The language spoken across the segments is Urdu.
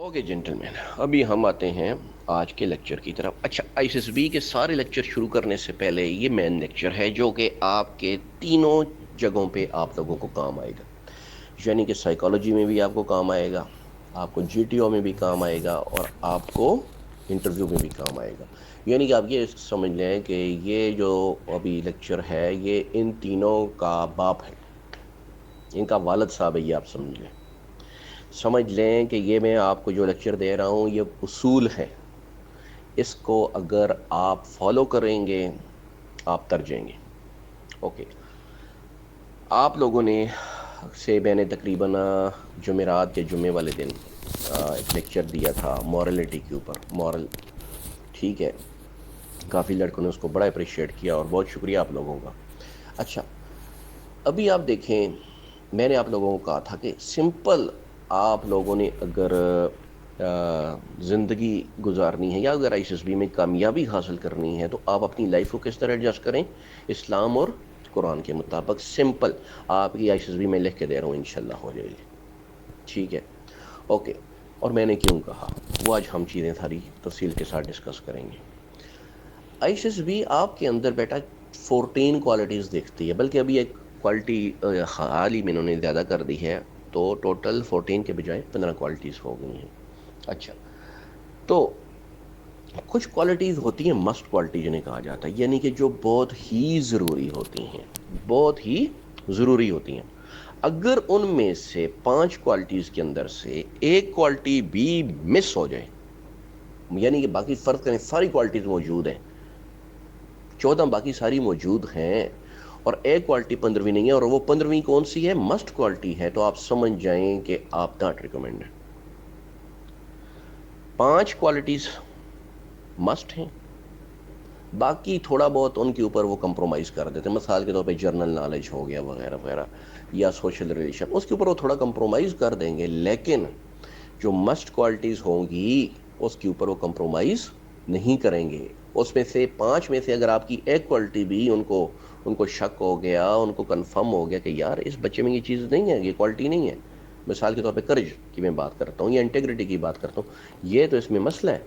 اوکے جنٹلمین، ابھی ہم آتے ہیں آج کے لیکچر کی طرف۔ اچھا، آئی ایس ایس بی کے سارے لیکچر شروع کرنے سے پہلے یہ مین لیکچر ہے جو کہ آپ کے تینوں جگہوں پہ آپ لوگوں کو کام آئے گا، یعنی کہ سائیکالوجی میں بھی آپ کو کام آئے گا، آپ کو جی ٹی او میں بھی کام آئے گا، اور آپ کو انٹرویو میں بھی کام آئے گا۔ یعنی کہ آپ یہ سمجھ لیں کہ یہ جو ابھی لیکچر ہے یہ ان تینوں کا باپ ہے، ان کا والد صاحب ہے، یہ آپ سمجھ لیں کہ یہ میں آپ کو جو لیکچر دے رہا ہوں یہ اصول ہے، اس کو اگر آپ فالو کریں گے آپ تر جائیں گے۔ اوکے، آپ لوگوں نے میں نے تقریباً جمعرات کے جمعے والے دن ایک لیکچر دیا تھا مورلٹی کے اوپر، مورل، ٹھیک ہے، کافی لڑکوں نے اس کو بڑا اپریشیٹ کیا اور بہت شکریہ آپ لوگوں کا۔ اچھا، ابھی آپ دیکھیں، میں نے آپ لوگوں کو کہا تھا کہ سمپل آپ لوگوں نے اگر زندگی گزارنی ہے یا اگر آئی ایس ایس بی میں کامیابی حاصل کرنی ہے تو آپ اپنی لائف کو کس طرح ایڈجسٹ کریں؟ اسلام اور قرآن کے مطابق۔ سمپل آپ کی آئی ایس ایس بی میں لکھ کے دے رہا ہوں، انشاءاللہ ہو جائے گی، ٹھیک ہے، اوکے۔ اور میں نے کیوں کہا وہ آج ہم چیزیں ساری تفصیل کے ساتھ ڈسکس کریں گے۔ آئی ایس ایس بی آپ کے اندر بیٹا 14 کوالٹیز دیکھتی ہے، بلکہ ابھی ایک کوالٹی حال ہی میں انہوں نے زیادہ کر دی ہے، تو ٹوٹل 14 کے بجائے 15 کوالٹیز ہو گئی ہیں۔ اچھا، تو کچھ کوالٹیز ہوتی ہیں مسٹ کوالٹی جنہیں کہا جاتا ہے، یعنی کہ جو بہت ہی ضروری ہوتی ہیں، بہت ہی ضروری ہوتی ہیں۔ اگر ان میں سے 5 کوالٹیز کے اندر سے ایک کوالٹی بھی مس ہو جائے، یعنی کہ باقی فرض کریں ساری کوالٹیز موجود ہیں، 14 باقی ساری موجود ہیں، اور ایک کوالٹی 15ویں نہیں ہے، اور وہ 15ویں کون سی ہے؟ مسٹ کوالٹی ہے، تو آپ سمجھ جائیں کہ آپ ناٹ ریکمینڈ ہیں۔ 5 کوالٹیز مسٹ ہیں، باقی تھوڑا بہت ان کے اوپر وہ کمپرومائز کر دیتے ہیں، مثال کے طور پہ جرنل نالج ہو گیا وغیرہ وغیرہ، یا سوشل ریلیشن، اس کے اوپر وہ تھوڑا کمپرومائز کر دیں گے، لیکن جو مسٹ کوالٹیز ہوں گی اس کے اوپر وہ کمپرومائز نہیں کریں گے۔ اس میں سے 5 میں سے اگر آپ کی ایک کوالٹی بھی ان کو شک ہو گیا، ان کو کنفرم ہو گیا کہ یار اس بچے میں یہ چیز نہیں ہے، یہ کوالٹی نہیں ہے، مثال کے طور پہ کرج کی میں بات کرتا ہوں یا انٹیگریٹی کی بات کرتا ہوں، یہ تو اس میں مسئلہ ہے،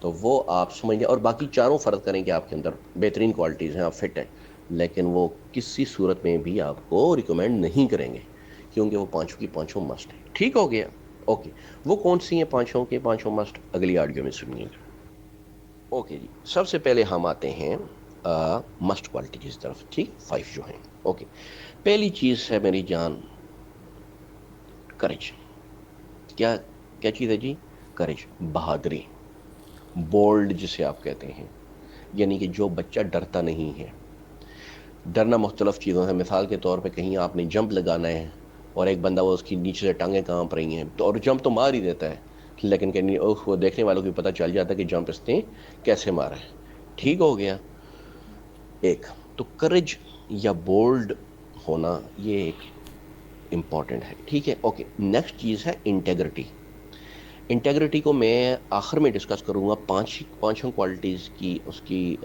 تو وہ آپ سمجھ لیں۔ اور باقی چاروں فرض کریں کہ آپ کے اندر بہترین کوالٹیز ہیں، آپ فٹ ہیں، لیکن وہ کسی صورت میں بھی آپ کو ریکمینڈ نہیں کریں گے، کیونکہ وہ پانچوں کی پانچوں مسٹ ہیں۔ ٹھیک ہو گیا؟ اوکے، وہ کون سی ہیں پانچوں کے پانچوں مسٹ؟ اگلی آڈیو میں سنیے گا۔ اوکے جی، سب سے پہلے ہم آتے ہیں مسٹ کوالٹی کی طرف، ٹھیک، 5 جو ہیں۔ اوکے، پہلی چیز ہے میری جان کرج۔ کیا چیز ہے جی؟ کرج، بہادری، بولڈ جسے آپ کہتے ہیں، یعنی کہ جو بچہ ڈرتا نہیں ہے۔ ڈرنا مختلف چیزوں سے، مثال کے طور پہ کہیں آپ نے جمپ لگانا ہے اور ایک بندہ وہ اس کی نیچے سے ٹانگیں کانپ رہی ہیں تو، اور جمپ تو مار ہی دیتا ہے، لیکن کہ وہ دیکھنے والوں کو پتہ چل جاتا ہے کہ جمپ اس نے کیسے مارا ہے۔ ٹھیک ہو گیا؟ ایک تو کرج یا بولڈ ہونا یہ ایک امپورٹنٹ ہے، ٹھیک ہے، اوکے۔ نیکسٹ چیز ہے انٹیگریٹی۔ انٹیگریٹی کو میں آخر میں ڈسکس کروں گا، پانچوں کوالٹیز کی، اس کی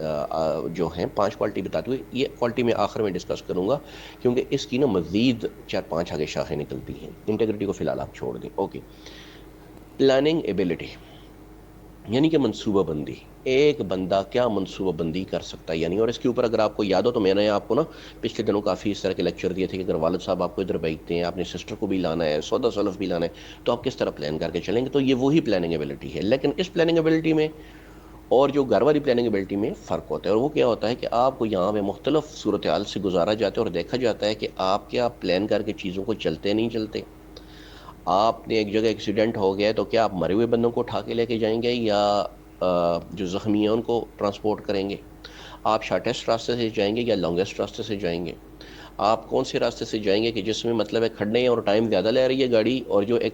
جو ہیں 5 کوالٹی بتاتے ہوئے، یہ کوالٹی میں آخر میں ڈسکس کروں گا، کیونکہ اس کی نا مزید 4-5 آگے شاخیں نکلتی ہیں۔ انٹیگریٹی کو فی الحال آپ چھوڑ دیں، اوکے۔ پلاننگ ایبیلٹی، یعنی کہ منصوبہ بندی، ایک بندہ کیا منصوبہ بندی کر سکتا ہے، یعنی، اور اس کے اوپر اگر آپ کو یاد ہو تو میں نے آپ کو نا پچھلے دنوں کافی اس طرح کے لیکچر دیے تھے کہ اگر والد صاحب آپ کو ادھر بھیجتے ہیں، آپ نے سسٹر کو بھی لانا ہے، سودا سلف بھی لانا ہے، تو آپ کس طرح پلان کر کے چلیں گے، تو یہ وہی پلاننگ ایبلٹی ہے۔ لیکن اس پلاننگ ایبلٹی میں اور جو گھر والی پلاننگ ایبلٹی میں فرق ہوتا ہے، اور وہ کیا ہوتا ہے کہ آپ کو یہاں پہ مختلف صورتحال سے گزارا جاتا ہے اور دیکھا جاتا ہے کہ آپ کیا پلان کر کے چیزوں کو چلتے نہیں چلتے۔ آپ نے ایک جگہ ایکسیڈنٹ ہو گیا ہے تو کیا آپ مرے ہوئے بندوں کو اٹھا کے لے کے جائیں گے یا جو زخمی ہیں ان کو ٹرانسپورٹ کریں گے؟ آپ شارٹیسٹ راستے سے جائیں گے یا لانگیسٹ راستے سے جائیں گے؟ آپ کون سے راستے سے جائیں گے کہ جس میں مطلب ہے کھڑنے ہیں اور ٹائم زیادہ لے رہی ہے گاڑی، اور جو ایک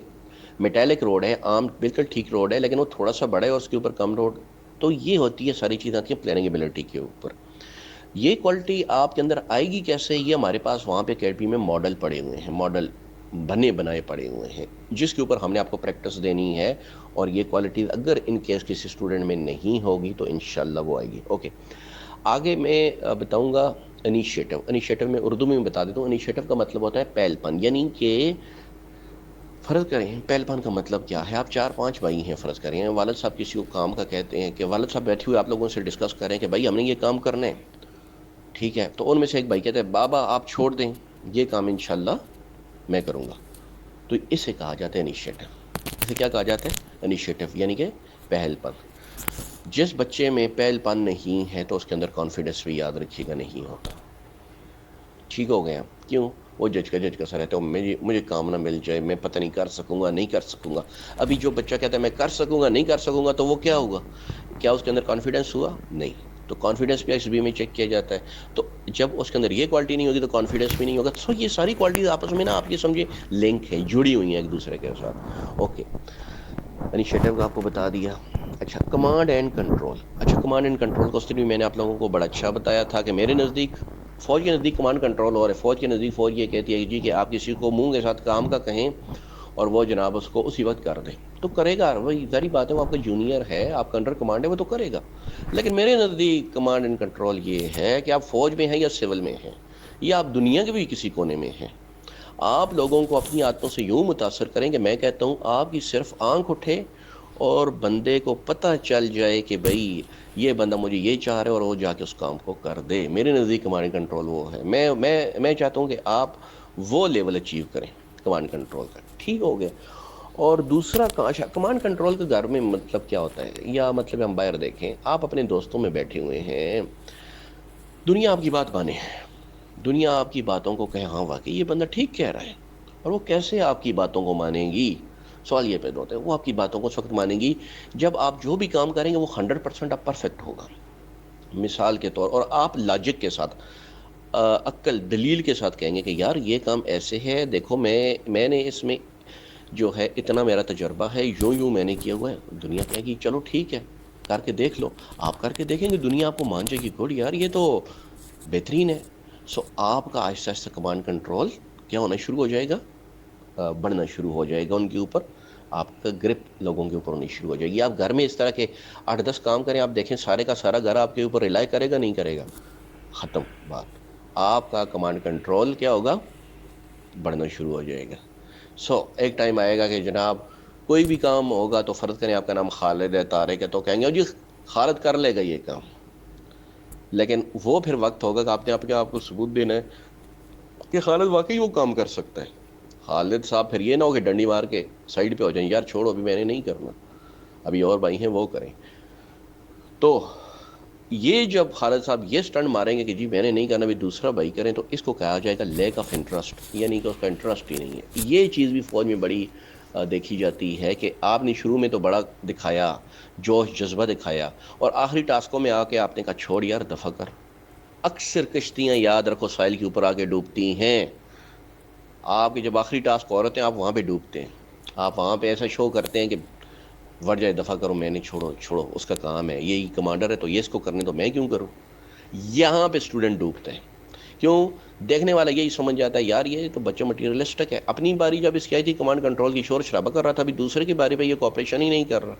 میٹیلک روڈ ہے، عام بالکل ٹھیک روڈ ہے لیکن وہ تھوڑا سا بڑا ہے اور اس کے اوپر کم روڈ، تو یہ ہوتی ہے ساری چیزیں آتی ہیں پلاننگ ایبلٹی کے اوپر۔ یہ کوالٹی آپ کے اندر آئے گی کیسے؟ یہ ہمارے پاس وہاں پہ اکیڈمی میں ماڈل پڑے ہوئے ہیں، ماڈل بنائے پڑے ہوئے ہیں، جس کے اوپر ہم نے آپ کو پریکٹس دینی ہے، اور یہ کوالٹیز اگر ان کیس کسی اسٹوڈنٹ میں نہیں ہوگی تو انشاءاللہ وہ آئے گی۔ اوکے، آگے میں بتاؤں گا انیشیٹو۔ انیشیٹو میں اردو میں بتا دیتا ہوں، انیشیٹو کا مطلب ہوتا ہے پہل پن، یعنی کہ فرض کریں پہل پان کا مطلب کیا ہے. آپ 4-5 بھائی ہیں فرض کریں, والد صاحب کسی کو کام کا کہتے ہیں کہ والد صاحب بیٹھے ہوئے آپ لوگوں سے ڈسکس کریں کہ بھائی ہم نے یہ کام کرنا ہے, ٹھیک ہے, تو ان میں سے ایک بھائی کہتے ہیں بابا آپ چھوڑ دیں یہ کام انشاءاللہ میں کروں گا, تو اسے کہا جاتا ہے انیشیٹو. اسے کیا کہا جاتا ہے؟ انیشیٹو, یعنی کہ پہل پن. جس بچے میں پہل پن نہیں ہے تو اس کے اندر کانفیڈنس بھی یاد رکھیے گا نہیں ہوتا. ٹھیک ہو گیا. کیوں؟ وہ جج کا سا رہتا ہے, مجھے کام نہ مل جائے, میں پتہ نہیں کر سکوں گا نہیں کر سکوں گا. ابھی جو بچہ کہتا ہے میں کر سکوں گا نہیں کر سکوں گا, تو وہ کیا ہوگا؟ کیا اس کے اندر کانفیڈنس ہوا؟ نہیں. تو کانفیڈنس بھی ایس بی میں چیک کیا جاتا ہے. تو جب اس کے اندر یہ کوالٹی نہیں ہوگی تو کانفیڈنس بھی نہیں ہوگا. سو یہ ساری کوالٹیز آپس میں نا آپ یہ سمجھے لنک ہیں, جڑی ہوئی ہیں ایک دوسرے کے ساتھ. اوکے, انیشیٹو کا آپ کو بتا دیا. اچھا, کمانڈ اینڈ کنٹرول. اچھا, کمانڈ اینڈ کنٹرول کو اس دن بھی میں نے آپ لوگوں کو بڑا اچھا بتایا تھا کہ میرے نزدیک فوج کے نزدیک کمانڈ کنٹرول اور ہے. فوج کے نزدیک فوج یہ کہتی ہے جی کہ آپ کسی کو منہ کے ساتھ کام کا کہیں اور وہ جناب اس کو اسی وقت کر دیں تو کرے گا. وہی ظاہری بات ہے, وہ آپ کا جونیئر ہے, آپ کا انڈر کمانڈ ہے, وہ تو کرے گا. لیکن میرے نزدیک کمانڈ اینڈ کنٹرول یہ ہے کہ آپ فوج میں ہیں یا سول میں ہیں یا آپ دنیا کے بھی کسی کونے میں ہیں, آپ لوگوں کو اپنی عادتوں سے یوں متاثر کریں کہ میں کہتا ہوں آپ کی صرف آنکھ اٹھے اور بندے کو پتہ چل جائے کہ بھئی یہ بندہ مجھے یہ چاہ رہا ہے اور وہ جا کے اس کام کو کر دے. میرے نزدیک کمانڈ کنٹرول وہ ہے. میں چاہتا ہوں کہ آپ وہ لیول اچیو کریں کمانڈ کنٹرول کا. ٹھیک ہو گیا. اور دوسرا کمانڈ کنٹرول کے گھر میں مطلب کیا ہوتا ہے, یا مطلب ہم باہر دیکھیں, آپ اپنے دوستوں میں بیٹھے ہوئے ہیں, دنیا آپ کی بات مانے, دنیا آپ کی باتوں کو کہے ہاں واقعی یہ بندہ ٹھیک کہہ رہا ہے, اور وہ کیسے آپ کی باتوں کو مانیں گی؟ سوال یہ پیدا ہوتا ہے. وہ آپ کی باتوں کو اس وقت مانیں گی جب آپ جو بھی کام کریں گے وہ 100% آپ پرفیکٹ ہوگا. مثال کے طور, اور آپ لاجک کے ساتھ عقل دلیل کے ساتھ کہیں گے کہ یار یہ کام ایسے ہے, دیکھو میں نے اس میں جو ہے اتنا میرا تجربہ ہے, یوں میں نے کیا ہوا ہے. دنیا کہے گی چلو ٹھیک ہے کر کے دیکھ لو. آپ کر کے دیکھیں گے, دنیا آپ کو مان جائے گی گڈ یار یہ تو بہترین ہے. سو آپ کا آہستہ آہستہ کمانڈ کنٹرول کیا ہونا شروع ہو جائے گا, بڑھنا شروع ہو جائے گا. ان کے اوپر آپ کا گرپ لوگوں کے اوپر ہونی شروع ہو جائے گی. آپ گھر میں اس طرح کے 8-10 کام کریں, آپ دیکھیں سارے کا سارا گھر آپ کے اوپر ریلائی کرے گا نہیں کرے گا, ختم بات. آپ کا کمانڈ کنٹرول کیا ہوگا, بڑھنا شروع ہو جائے گا. سو ایک ٹائم آئے گا کہ جناب کوئی بھی کام ہوگا تو فرض کریں آپ کا نام خالد ہے, طارق ہے, تو کہیں گے جی خالد کر لے گا یہ کام. لیکن وہ پھر وقت ہوگا کہ آپ نے آپ کو ثبوت دینا ہے کہ خالد واقعی وہ کام کر سکتا ہے. خالد صاحب پھر یہ نہ ہو کہ ڈنڈی مار کے سائڈ پہ ہو جائیں, یار چھوڑو ابھی میں نے نہیں کرنا, ابھی اور بھائی ہیں وہ کریں. تو یہ جب خالد صاحب یہ سٹنٹ ماریں گے کہ جی میں نے نہیں کرنا, بھی دوسرا بھائی کریں, تو اس کو کہا جائے گا لیک آف انٹرسٹ, یعنی کہ اس کا انٹرسٹ ہی نہیں ہے. یہ چیز بھی فوج میں بڑی دیکھی جاتی ہے کہ آپ نے شروع میں تو بڑا دکھایا, جوش جذبہ دکھایا, اور آخری ٹاسکوں میں آ کے آپ نے کہا چھوڑ یار دفع کر. اکثر کشتیاں یاد رکھو ساحل کے اوپر آ کے ڈوبتی ہیں. آپ کے جب آخری ٹاسک ہو رہے ہیں آپ وہاں پہ ڈوبتے ہیں, آپ وہاں پہ ایسا شو کرتے ہیں کہ ور جائے دفع کرو, میں نے چھوڑو اس کا کام ہے, یہی کمانڈر ہے تو یہ اس کو کرنے تو میں کیوں کروں. یہاں پہ اسٹوڈنٹ ڈوبتے ہیں. کیوں؟ دیکھنے والا یہی سمجھ جاتا ہے یار یہ تو بچہ مٹیریلسٹک ہے. اپنی باری جب اس کی آئی تھی کمانڈ کنٹرول کی شور شرابہ کر رہا تھا, ابھی دوسرے کی باری پہ یہ کوآپریشن ہی نہیں کر رہا.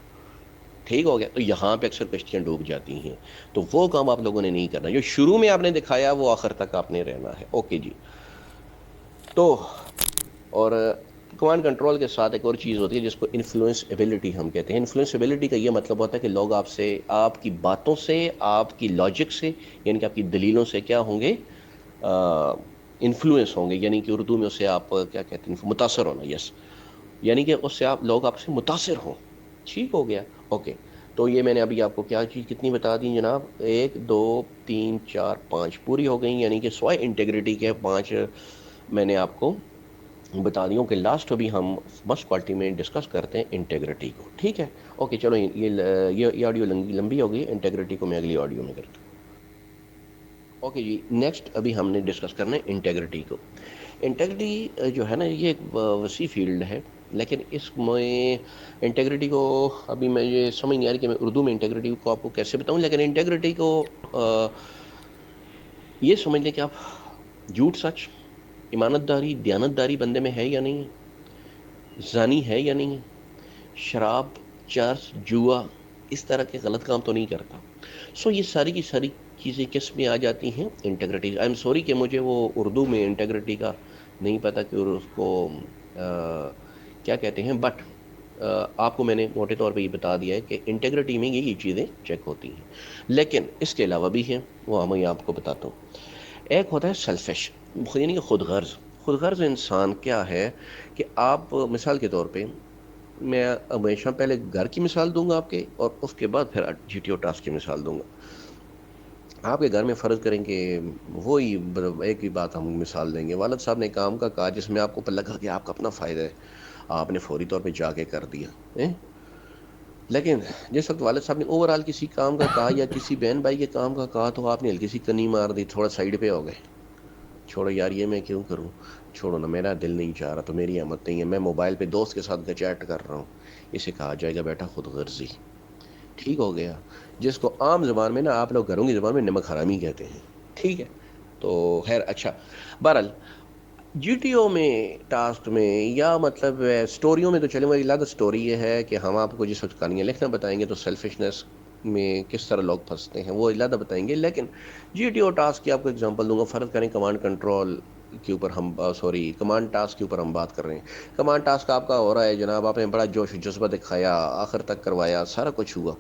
ٹھیک ہو گیا. تو یہاں پہ اکثر کشتیاں ڈوب جاتی ہیں. تو وہ کام آپ لوگوں نے نہیں کرنا, جو شروع میں آپ نے دکھایا وہ آخر تک آپ نے رہنا ہے. اوکے جی. تو اور کمانڈ کنٹرول کے ساتھ ایک اور چیز ہوتی ہے جس کو انفلوئنس ایبلٹی ہم کہتے ہیں. انفلوئنس ایبلٹی کا یہ مطلب ہوتا ہے کہ لوگ آپ سے, آپ کی باتوں سے, آپ کی لاجک سے, یعنی کہ آپ کی دلیلوں سے کیا ہوں گے, انفلوئنس ہوں گے. یعنی کہ اردو میں اسے آپ کیا کہتے ہیں, متاثر ہونا. یس, یعنی کہ اس سے لوگ آپ سے متاثر ہوں. ٹھیک ہو گیا. اوکے. تو یہ میں نے ابھی آپ کو کیا چیز کتنی بتا دی جناب, 1 2 3 4 5 پوری ہو گئی. یعنی کہ سوائے انٹیگریٹی کے 5 میں نے آپ کو بتا دی ہوں. کہ لاسٹ ابھی ہم مسٹ کوالٹی میں ڈسکس کرتے ہیں انٹیگریٹی کو. ٹھیک ہے. اوکے چلو, یہ آڈیو لمبی ہو گئی, انٹیگریٹی کو میں اگلی آڈیو میں کرتا ہوں. اوکے جی. نیکسٹ ابھی ہم نے ڈسکس کرنا ہے انٹیگریٹی کو. انٹیگریٹی جو ہے نا یہ ایک وسیع فیلڈ ہے, لیکن اس میں انٹیگریٹی کو ابھی میں یہ سمجھ نہیں آ رہی کہ میں اردو میں انٹیگریٹی کو آپ کو کیسے بتاؤں. لیکن انٹیگریٹی کو یہ سمجھ لیں کہ آپ جھوٹ سچ, امانت داری, دیانت داری بندے میں ہے یا نہیں, زانی ہے یا نہیں, شراب, چرس, جوا, اس طرح کے غلط کام تو نہیں کرتا. سو یہ ساری کی ساری چیزیں کس میں آ جاتی ہیں, انٹیگریٹی. آئی ایم سوری کہ مجھے وہ اردو میں انٹیگریٹی کا نہیں پتہ کہ اس کو کیا کہتے ہیں، بٹ آپ کو میں نے موٹے طور پہ یہ بتا دیا ہے کہ انٹیگریٹی میں یہ چیزیں چیک ہوتی ہیں، لیکن اس کے علاوہ بھی ہیں، وہ میں آپ کو بتاتا ہوں۔ ایک ہوتا ہے سیلفش، یعنی کہ خود غرض۔ خود غرض انسان کیا ہے کہ آپ مثال کے طور پہ، میں ہمیشہ پہلے گھر کی مثال دوں گا آپ کے، اور اس کے بعد پھر جی ٹی او ٹاسک کی مثال دوں گا۔ آپ کے گھر میں فرض کریں کہ وہی ایک ہی بات ہم مثال دیں گے، والد صاحب نے کام کا کہا جس میں آپ کو لگا کہ آپ کا اپنا فائدہ ہے، آپ نے فوری طور پہ جا کے کر دیا، لیکن جس وقت والد صاحب نے اوور آل کسی کام کا کہا یا کسی بہن بھائی کے کام کا کہا تو آپ نے ہلکی سی کنی مار دی، تھوڑا سائڈ پہ ہو گئے، چھوڑو یار یہ میں کیوں کروں، چھوڑو نا، میرا دل نہیں چاہ رہا تو میری ہمت نہیں ہے، میں موبائل پہ دوست کے ساتھ چیٹ کر رہا ہوں، اسے کہا جائے گا بیٹا خود غرضی۔ ٹھیک ہو گیا، جس کو عام زبان میں نا آپ لوگ گھروں کی زبان میں نمک حرامی کہتے ہیں، ٹھیک ہے؟ تو خیر اچھا، بہرحال جی ٹی او میں ٹاسک میں یا مطلب سٹوریوں میں تو چلیں، میری زیادہ سٹوری یہ ہے کہ ہم آپ کو جس وقت کہانیاں لکھنا بتائیں گے تو سیلفشنس میں کس طرح لوگ پھنستے ہیں وہ زیادہ بتائیں گے، لیکن جی ٹی او ٹاسک کی آپ کو اگزامپل دوں گا۔ فرض کریں کمانڈ کنٹرول کے اوپر ہم کمانڈ ٹاسک کے اوپر ہم بات کر رہے ہیں۔ کمانڈ ٹاسک آپ کا ہو رہا ہے جناب، آپ نے بڑا جوش و جذبہ دکھایا، آخر تک کروایا، سارا کچھ ہوا،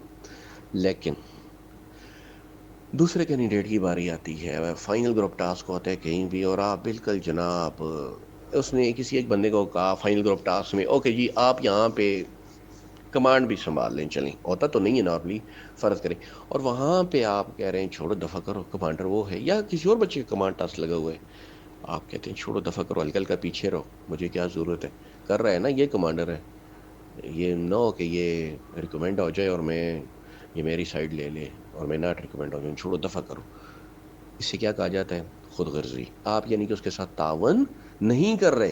لیکن دوسرے کینڈیڈیٹ کی باری آتی ہے، فائنل گروپ ٹاسک ہوتا ہے کہیں بھی، اور آپ بالکل جناب، اس نے کسی ایک بندے کو کہا فائنل گروپ ٹاسک میں اوکے جی آپ یہاں پہ کمانڈ بھی سنبھال لیں، چلیں، ہوتا تو نہیں ہے نارملی، فرض کریں، اور وہاں پہ آپ کہہ رہے ہیں چھوڑو دفع کرو، کمانڈر وہ ہے یا کسی اور بچے کا کمانڈ ٹاسک لگا ہوا ہے، آپ کہتے ہیں چھوڑو دفع کرو، ہلکا ہلکا پیچھے رہو، مجھے کیا ضرورت ہے، کر رہا ہے نا یہ کمانڈر ہے، یہ نہ ہو کہ یہ ریکمینڈ ہو جائے اور یہ میری سائڈ لے لے اور میں ناٹ ریکمینڈ ہو جاؤں، چھوڑو دفع کرو۔ اس سے کیا کہا جاتا ہے؟ خود غرضی۔ آپ یعنی کہ اس کے ساتھ تعاون نہیں کر رہے،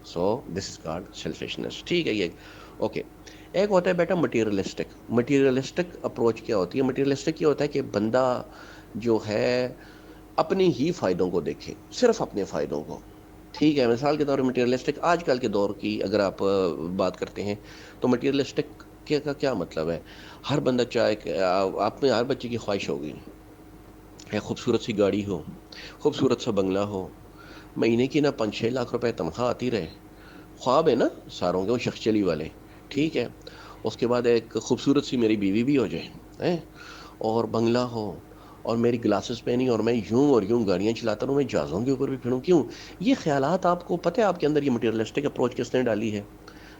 سو دس از کالڈ سیلفشنس، ٹھیک ہے یہ اوکے۔ ایک ہوتا ہے بیٹا مٹیریلسٹک۔ مٹیریلسٹک اپروچ کیا ہوتی ہے؟ مٹیریلسٹک یہ ہوتا ہے کہ بندہ جو ہے اپنی ہی فائدوں کو دیکھے، صرف اپنے فائدوں کو، ٹھیک ہے؟ مثال کے طور پر مٹیریلسٹک آج کل کے دور کی اگر آپ بات کرتے ہیں تو مٹیریلسٹک کا کیا مطلب ہے؟ ہر بندہ چاہے کہ آپ میں ہر بچے کی خواہش ہوگی ہے خوبصورت سی گاڑی ہو، خوبصورت سا بنگلہ ہو، مہینے کی نہ 5-6 لاکھ روپے تنخواہ آتی رہے، خواب ہے نا ساروں کے وہ شخص چلی والے، ٹھیک ہے؟ اس کے بعد ایک خوبصورت سی میری بیوی بھی ہو جائے، اور بنگلہ ہو، اور میری گلاسز پہنی، اور میں یوں اور یوں گاڑیاں چلاتا رہوں، میں جہازوں کے اوپر بھی پھروں، کیوں؟ یہ خیالات آپ کو پتہ ہے آپ کے اندر یہ مٹیریلسٹک اپروچ کس نے ڈالی ہے؟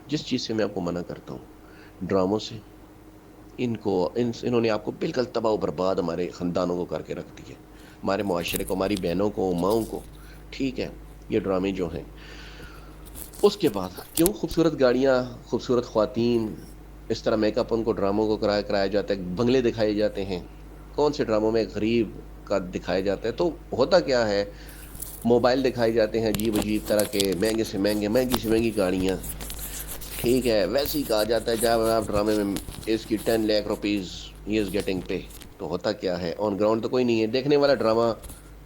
جس چیز سے میں آپ کو منع کرتا ہوں، ڈراموں سے، انہوں نے آپ کو بالکل تباہ و برباد ہمارے خاندانوں کو کر کے رکھ دی ہے، ہمارے معاشرے کو، ہماری بہنوں کو، ماؤں کو، ٹھیک ہے؟ یہ ڈرامے جو ہیں، اس کے بعد کیوں خوبصورت گاڑیاں، خوبصورت خواتین، اس طرح میک اپ ان کو ڈراموں کو کرایا جاتا ہے، بنگلے دکھائے جاتے ہیں، کون سے ڈراموں میں غریب کا دکھایا جاتا ہے، تو ہوتا کیا ہے؟ موبائل دکھائے جاتے ہیں عجیب عجیب طرح کے، مہنگے سے مہنگے، مہنگی سے مہنگی گاڑیاں، ٹھیک ہے؟ ویسے ہی کہا جاتا ہے جب آپ ڈرامے میں اس کی 10 لاکھ روپیز ہی از گیٹنگ پے، تو ہوتا کیا ہے؟ آن گراؤنڈ تو کوئی نہیں ہے، دیکھنے والا ڈرامہ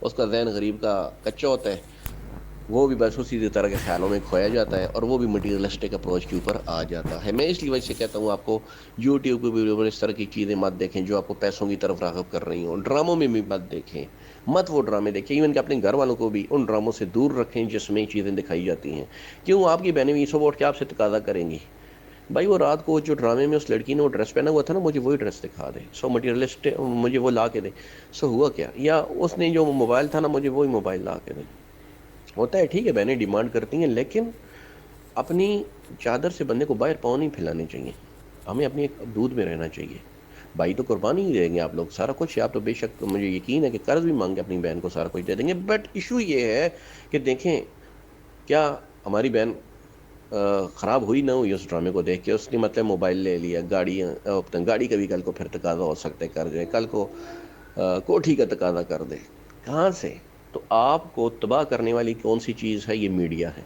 اس کا ذہن غریب کا کچا ہوتا ہے، وہ بھی بس اسی طرح کے خیالوں میں کھویا جاتا ہے، اور وہ بھی مٹیریلسٹک اپروچ کے اوپر آ جاتا ہے۔ میں اس لیے وجہ سے کہتا ہوں آپ کو یوٹیوب پہ ویڈیو پر اس طرح کی چیزیں مت دیکھیں جو آپ کو پیسوں کی طرف راغب کر رہی ہوں، ڈراموں میں بھی مت دیکھیں، مت وہ ڈرامے دیکھیں، ایون کہ اپنے گھر والوں کو بھی ان ڈراموں سے دور رکھیں جس میں چیزیں دکھائی جاتی ہیں۔ کیوں؟ آپ کی بہنیں بھی صبح اٹھ کے آپ سے تقاضا کریں گی، بھائی وہ رات کو جو ڈرامے میں اس لڑکی نے وہ ڈریس پہنا ہوا تھا نا، مجھے وہی ڈریس دکھا دے، سو مٹیریلسٹ مجھے وہ لا کے دے، سو ہوا کیا؟ یا اس نے جو موبائل تھا نا، مجھے وہی موبائل لا کے دے۔ ہوتا ہے ٹھیک ہے، بہنیں ڈیمانڈ کرتی ہیں، لیکن اپنی چادر سے بندے کو باہر پاؤں نہیں پھیلانے چاہیے، ہمیں اپنی ایک دودھ میں رہنا چاہیے۔ بھائی تو قربانی ہی دیں گے آپ لوگ، سارا کچھ آپ تو بے شک مجھے یقین ہے کہ قرض بھی مانگ کے اپنی بہن کو سارا کچھ دے دیں گے، بٹ ایشو یہ ہے کہ دیکھیں کیا ہماری بہن خراب ہوئی نہ ہوئی اس ڈرامے کو دیکھ کے، اس نے مطلب موبائل لے لیا، گاڑی کا بھی کل کو پھر تقاضا ہو سکتا ہے کر جائے، کل کو کوٹھی کا تقاضا کر دے، کہاں سے؟ تو آپ کو تباہ کرنے والی کون سی چیز ہے؟ یہ میڈیا ہے،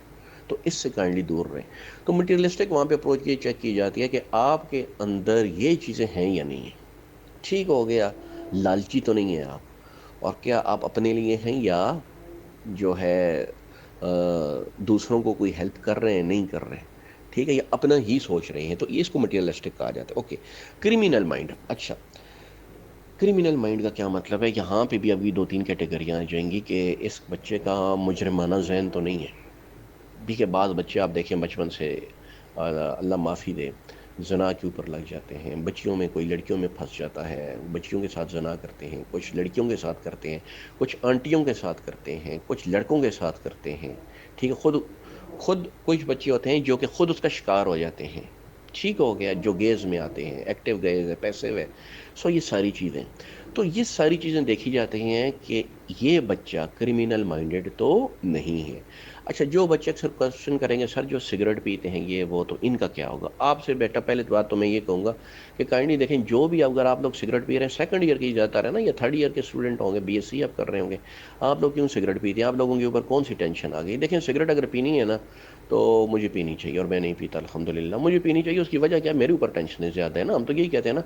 تو اس سے کائنڈلی دور رہیں۔ تو مٹیریلسٹک وہاں پہ اپروچ یہ چیک کی جاتی ہے کہ آپ کے اندر یہ چیزیں ہیں یا نہیں ہیں، ٹھیک ہو گیا؟ لالچی تو نہیں ہے آپ، اور کیا آپ اپنے لیے ہیں یا جو ہے دوسروں کو کوئی ہیلپ کر رہے ہیں، نہیں کر رہے ہیں، ٹھیک ہے؟ یہ اپنا ہی سوچ رہے ہیں، تو اس کو مٹیریلسٹک کہا جاتا ہے۔ Okay, criminal mind. اچھا، کرمینل مائنڈ کا کیا مطلب ہے؟ یہاں پہ بھی ابھی 2-3 کیٹیگریاں آ جائیں گی کہ اس بچے کا مجرمانہ ذہن تو نہیں ہے، بھی کہ بعض بچے آپ دیکھیں بچپن سے اللہ معافی دے، زنا کے اوپر لگ جاتے ہیں، بچیوں میں کوئی لڑکیوں میں پھنس جاتا ہے، بچیوں کے ساتھ زنا کرتے ہیں، کچھ لڑکیوں کے ساتھ کرتے ہیں، کچھ آنٹیوں کے ساتھ کرتے ہیں، کچھ لڑکوں کے ساتھ کرتے ہیں، ٹھیک ہے، خود کچھ بچے ہوتے ہیں جو کہ خود اس کا شکار ہو جاتے ہیں، ٹھیک ہو گیا، جو گیز میں آتے ہیں، ایکٹیو گیز ہے، پیسو ہے، سو یہ ساری چیزیں، تو یہ ساری چیزیں دیکھی جاتی ہیں کہ یہ بچہ کرمینل مائنڈڈ تو نہیں ہے۔ اچھا، جو بچے اکثر کوشچن کریں گے سر جو سگریٹ پیتے ہیں یہ وہ، تو ان کا کیا ہوگا؟ آپ سے بیٹا پہلے بات تو میں یہ کہوں گا کہ کائنڈلی دیکھیں، جو بھی اگر آپ لوگ سگریٹ پی رہے ہیں، سیکنڈ ایئر کی جاتا رہے نا یا تھرڈ ایئر کے اسٹوڈنٹ ہوں گے، بی ایس سی آپ کر رہے ہوں گے، آپ لوگ کیوں سگریٹ پیتے ہیں؟ آپ لوگوں کے اوپر کون سی ٹینشن آ گئی؟ دیکھیں، سگریٹ اگر پینی ہے نا تو مجھے پینی چاہیے، اور میں نہیں پیتا الحمدللہ، مجھے پینی چاہیے، اس کی وجہ کیا ہے؟ میرے اوپر ٹینشنیں زیادہ ہے نا، ہم تو یہی کہتے ہیں نا،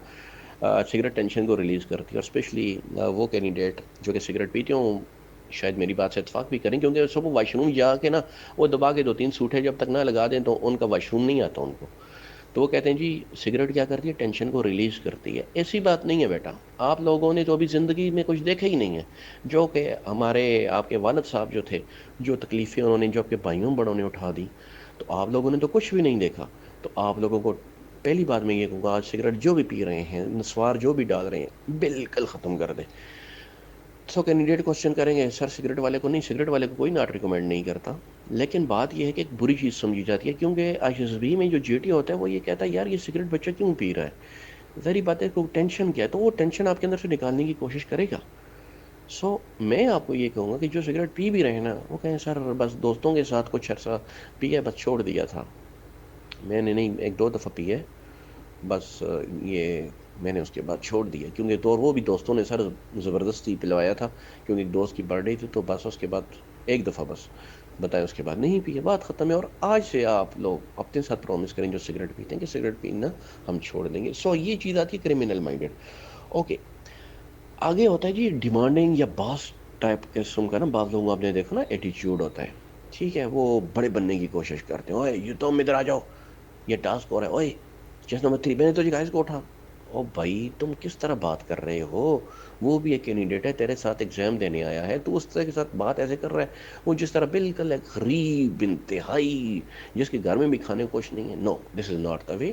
سگریٹ ٹینشن کو ریلیز کرتی ہے، اور اسپیشلی وہ کینڈیڈیٹ جو کہ سگریٹ پیتے ہوں شاید میری بات سے اتفاق بھی کریں، کیونکہ سب واش روم جا کے نا وہ دبا کے 2-3 سوٹے جب تک نہ لگا دیں تو ان کا واش روم نہیں آتا ان کو، تو وہ کہتے ہیں جی سگریٹ کیا کرتی ہے؟ ٹینشن کو ریلیز کرتی ہے۔ ایسی بات نہیں ہے بیٹا، آپ لوگوں نے تو ابھی زندگی میں کچھ دیکھا ہی نہیں ہے، جو کہ ہمارے آپ کے والد صاحب جو تھے، جو تکلیفیں انہوں نے جو آپ کے بھائیوں بڑوں نے اٹھا دی، تو آپ لوگوں نے تو کچھ بھی نہیں دیکھا، تو آپ لوگوں کو پہلی بات میں یہ کہوں گا، آج سگریٹ جو بھی پی رہے ہیں، نسوار جو بھی ڈال رہے ہیں، بالکل ختم کر دیں۔ سو کینڈیڈیٹ کوشچن کریں گے سر سگریٹ والے کو نہیں، سگریٹ والے کو کوئی ناٹ ریکمینڈ نہیں کرتا، لیکن بات یہ ہے کہ ایک بری چیز سمجھی جاتی ہے، کیونکہ آئی ایس بی میں جو جی ٹی ہوتا ہے وہ یہ کہتا ہے یار یہ سگریٹ بچہ کیوں پی رہا ہے، ظاہری بات ہے، کوئی ٹینشن کیا ہے، تو وہ ٹینشن آپ کے اندر سے نکالنے کی کوشش کرے گا۔ سو میں آپ کو یہ کہوں گا کہ جو سگریٹ پی بھی رہے ہیں نا، وہ کہیں سر بس دوستوں کے ساتھ کچھ عرصہ پیا، بس چھوڑ دیا تھا، میں نے نہیں، 1-2 دفعہ پی ہے بس، یہ میں نے اس کے بعد چھوڑ دیا، کیونکہ تو وہ بھی دوستوں نے سر زبردستی پلوایا تھا، کیونکہ ایک دوست کی برتھ ڈے تھی، تو بس اس کے بعد ایک دفعہ بس بتایا، اس کے بعد نہیں پیا، بات ختم ہے۔ اور آج سے آپ لوگ اپنے ساتھ پرومس کریں جو سگریٹ پیتے ہیں کہ سگریٹ پینا ہم چھوڑ دیں گے۔ سو یہ چیز آتی ہے کرمینل مائنڈیڈ۔ اوکے، آگے ہوتا ہے جی ڈیمانڈنگ یا باس ٹائپ قسم کا نا، بعض لوگوں آپ نے دیکھا نا ایٹیچیوڈ ہوتا ہے، ٹھیک ہے، وہ بڑے بننے کی کوشش کرتے ہیں، اوے یہ تو ادھر آ جاؤ، یہ ٹاسک ہو رہا ہے، اوے چیس نمبر 3 میں نے تو جی گائز کو اٹھا، او بھائی تم کس طرح بات کر رہے ہو؟ وہ بھی ایک کینڈیڈیٹ ہے، تیرے ساتھ ایگزام دینے آیا ہے، تو اس طرح کے ساتھ بات ایسے کر رہا ہے وہ جس طرح بالکل ایک غریب انتہائی جس کے گھر میں بھی کھانے کو کچھ نہیں ہے۔ نو، دس از ناٹ دا وے۔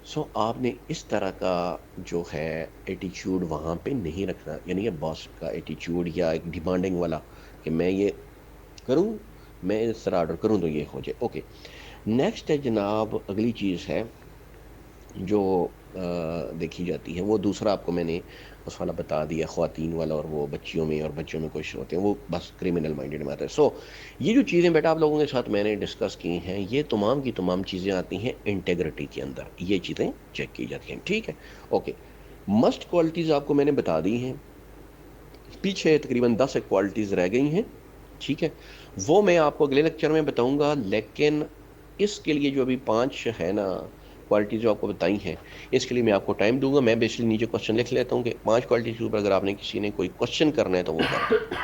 سو آپ نے اس طرح کا جو ہے ایٹیچیوڈ وہاں پہ نہیں رکھنا، یعنی یہ باس کا ایٹیچیوڈ یا ایک ڈیمانڈنگ والا کہ میں یہ کروں، میں اس طرح آرڈر کروں تو یہ ہو جائے۔ اوکے، نیکسٹ ہے جناب، اگلی چیز ہے جو دیکھی جاتی ہے، وہ دوسرا آپ کو میں نے اس والا بتا دیا، خواتین والا، اور وہ بچیوں میں اور بچوں میں کچھ ہوتے ہیں، وہ بس کرمینل مائنڈیڈ میں آتا ہے۔ سو یہ جو چیزیں بیٹا آپ لوگوں کے ساتھ میں نے ڈسکس کی ہیں، یہ تمام کی تمام چیزیں آتی ہیں انٹیگریٹی کے اندر، یہ چیزیں چیک کی جاتی ہیں، ٹھیک ہے۔ اوکے، مسٹ کوالٹیز آپ کو میں نے بتا دی ہیں، پیچھے تقریباً 10 کوالٹیز رہ گئی ہیں، ٹھیک ہے، وہ میں آپ کو اگلے لیکچر میں بتاؤں گا، لیکن اس کے لیے جو ابھی 5 ہے نا کوالٹیز جو آپ کو بتائی ہیں، اس کے لیے میں آپ کو ٹائم دوں گا، میں بیسکلی نیچے کوشچن لکھ لیتا ہوں کہ 5 کوالٹیز کے اوپر اگر آپ نے کسی نے کوئی کوشچن کرنا ہے تو وہ کر دیں۔